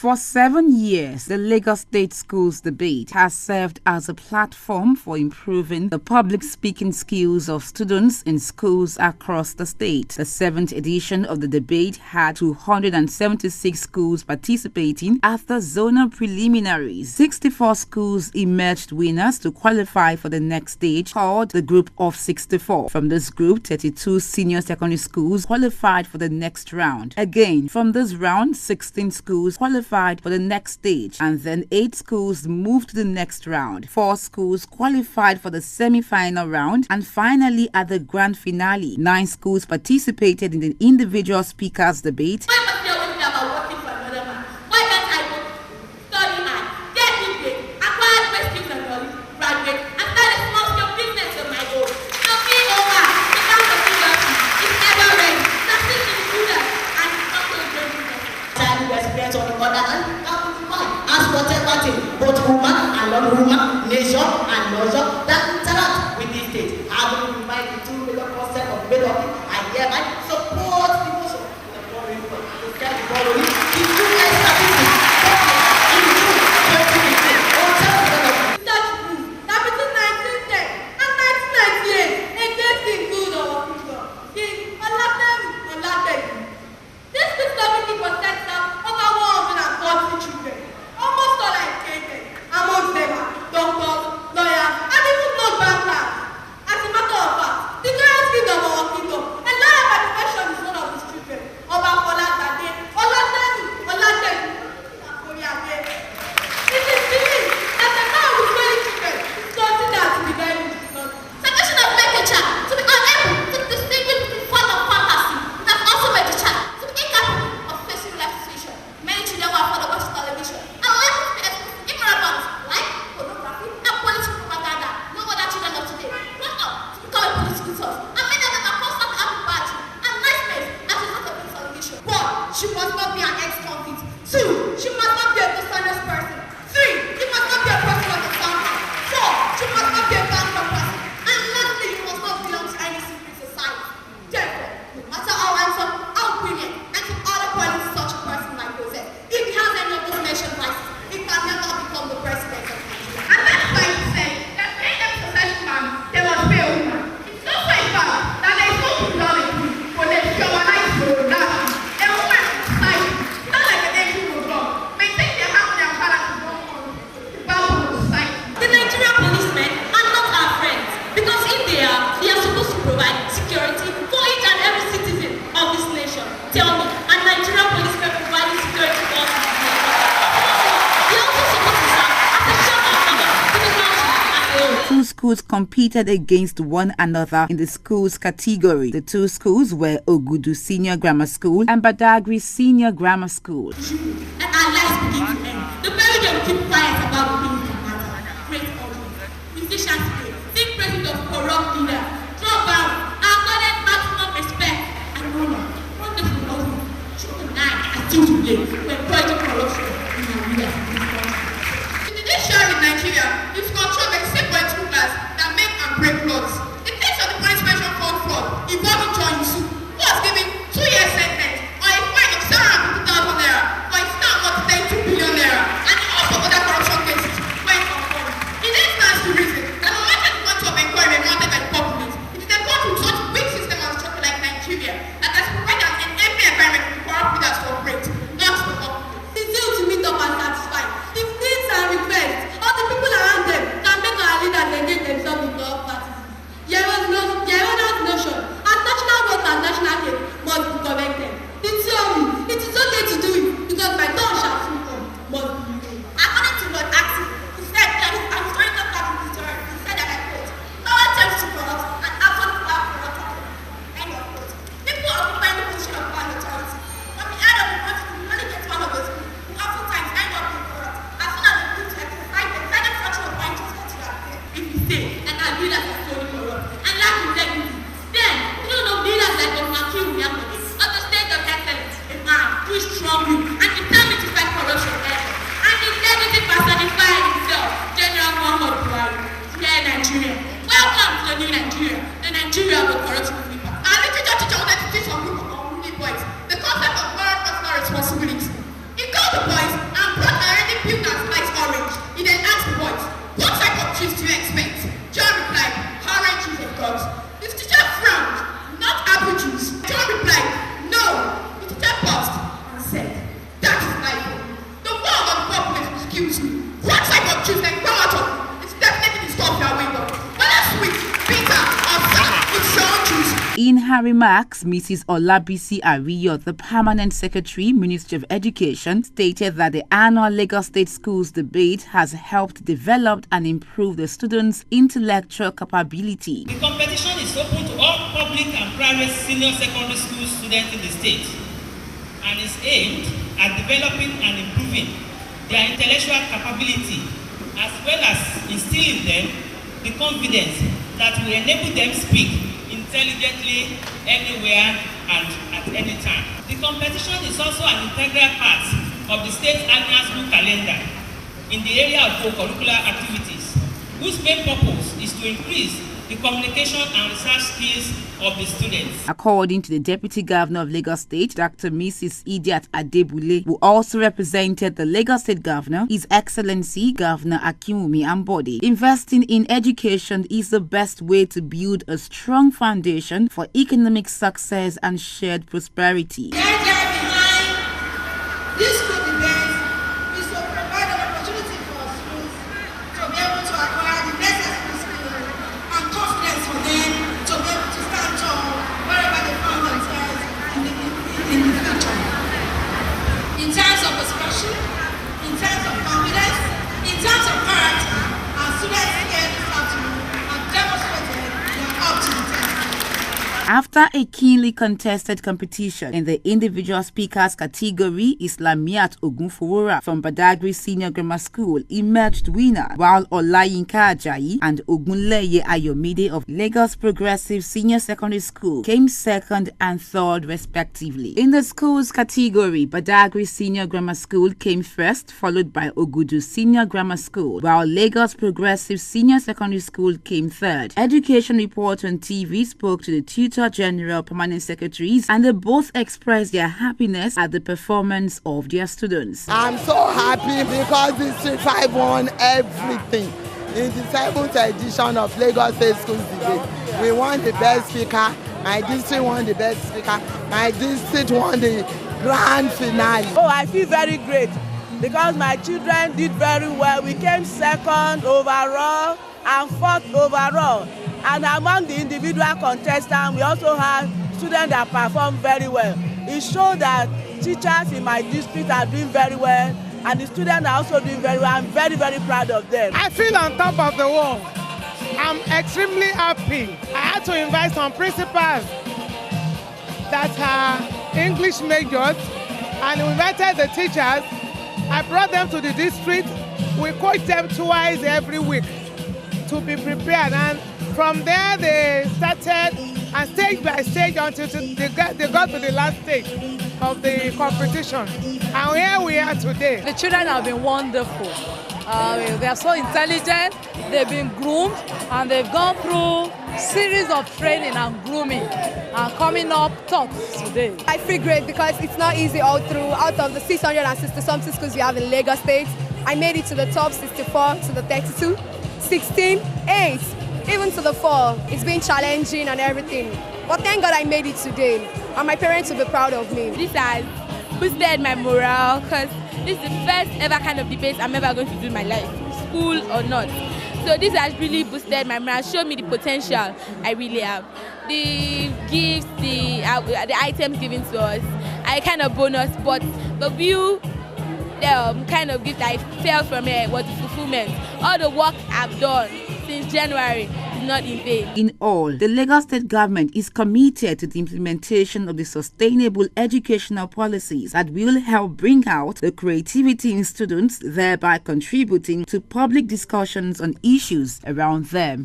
For 7 years, the Lagos State Schools Debate has served as a platform for improving the public speaking skills of students in schools across the state. The 7th edition of the debate had 276 schools participating at the zonal preliminaries. 64 schools emerged winners to qualify for the next stage, called the Group of 64. From this group, 32 senior secondary schools qualified for the next round. Again, from this round, 16 schools qualified for the next stage, and then 8 schools moved to the next round. 4 schools qualified for the semi-final round, and finally at the grand finale, 9 schools participated in the individual speakers debate. Both woman and non-woman, nation and nurture that interact with this state. I will invite the 2 million concept of made of it and hereby support the motion to get the following. The 2 statistics in June 2015 on such that between 1910 and 1998, against the include our people. This disability was set up over 140 children. Almost all educated, amongst them are doctors, lawyers, and even non-bankers. As a matter of fact, the current king of our kingdom, a lot of education is one of his children. Oba Folatade, Olatemi, Olatemi, Akoriade. It is believed that the man with many children is considered to be very difficult. Suggestion of make a child to be unable to distinguish between fault and fantasy has also made the child to be incapable of facing life situation. Many children were afforded to watch television. She must not be an ex-convict. 2, she must not be a dishonest person. 3, she must not be a person of the family. 4, she must not be a bankrupt person. And lastly, you must not belong to any secret society. Therefore, no matter how handsome, how brilliant, and some other qualities such a person might possess, if he has any of those nation crises, he can never become the president of Nigeria. And that's why you say that paying them possession man, they must pay a woman. It's also a fact that there is no equality for the humanized that. Schools competed against one another in the schools category. The 2 schools were Ogudu Senior Grammar School and Badagry Senior Grammar School. And our lives begin to end. The very day we keep quiet about the things that matter. Great audience, musicians play, think president of corrupt leaders, drop out, accorded maximum respect and honor. Wonderful audience. True and I are still to blame when project corruption in our leaders in this country. The judiciary in Nigeria is controlled by the same political class that make and break laws. The case of the Police Pension Fund fraud involving John Yusuf, who was given 2 years sentence or a fine of 750,000 naira or a stamp of 32 billion naira, and also other corruption cases went unfold. It then stands to reason that no matter the quantum of inquiry mounted by the populace, it is a country with such weak system and structure like Nigeria that has provided an enabling environment for corrupt leaders to operate, not the populace. kills you. What type of juice then go out of? It's definitely the stuff you are weighing up. Whether sweet, bitter, or sour, it's your own juice. In her remarks, Mrs. Olabisi Ariyo, the Permanent Secretary, Ministry of Education, stated that the annual Lagos State Schools debate has helped develop and improve the students' intellectual capability. The competition is open to all public and private senior secondary school students in the state and is aimed at developing and improving their intellectual capability as well as instilling them the confidence that will enable them speak intelligently anywhere and at any time. The competition is also an integral part of the state's annual school calendar in the area of co-curricular activities, whose main purpose is to increase the communication and research skills of the students. According to the Deputy Governor of Lagos State, Dr. Mrs. Idiat Adebule, who also represented the Lagos State Governor, His Excellency Governor Akinwumi Ambode, investing in education is the best way to build a strong foundation for economic success and shared prosperity. The idea behind this school debate is to provide an opportunity for schools to be able to acquire the necessary skills and confidence for them to be able to stand tall wherever they find themselves in the future. In terms of expression, in terms of confidence, in terms of character, our students here this afternoon have demonstrated they are up to the test. After a keenly contested competition in the individual speakers category, Islamiat Ogunfowora from Badagry Senior Grammar School emerged winner, while Olayinka Ajayi and Ogunleye Ayomide of Lagos Progressive Senior Secondary School came second and third respectively. In the schools category, Badagry Senior Grammar School came first, followed by Ogudu Senior Grammar School, while Lagos Progressive Senior Secondary School came third. Education Report on TV spoke to the Tutor General Permanent Secretaries, and they both expressed their happiness at the performance of their students. I'm so happy because District 5 won everything. In the 7th edition of Lagos State Schools Debate, we won the best speaker, my district won the best speaker, my district won the grand finale. Oh, I feel very great because my children did very well. We came second overall and fourth overall. And among the individual contestants, we also had students that performed very well. It showed that teachers in my district are doing very well, and the students are also doing very well. I'm very, very proud of them. I feel on top of the world. I'm extremely happy. I had to invite some principals that are English majors, and we invited the teachers. I brought them to the district. We coach them twice every week to be prepared. And from there, they started, and stage by stage until they got to the last stage of the competition. And here we are today. The children have been wonderful. They are so intelligent, they've been groomed, and they've gone through a series of training and grooming and coming up top today. I feel great because it's not easy all through. Out of the 660-something schools we have in Lagos State, I made it to the top 64, to the 32, 16, 8. Even to the 4, it's been challenging and everything. But thank God I made it today, and my parents will be proud of me. This has boosted my morale because this is the first ever kind of debate I'm ever going to do in my life, school or not. So this has really boosted my morale, showed me the potential I really have. The gifts, the items given to us, I kind of bonus, but the view, the kind of gift I felt from it was the fulfillment. All the work I've done since January is not in vain. In all, the Lagos State government is committed to the implementation of the sustainable educational policies that will help bring out the creativity in students, thereby contributing to public discussions on issues around them.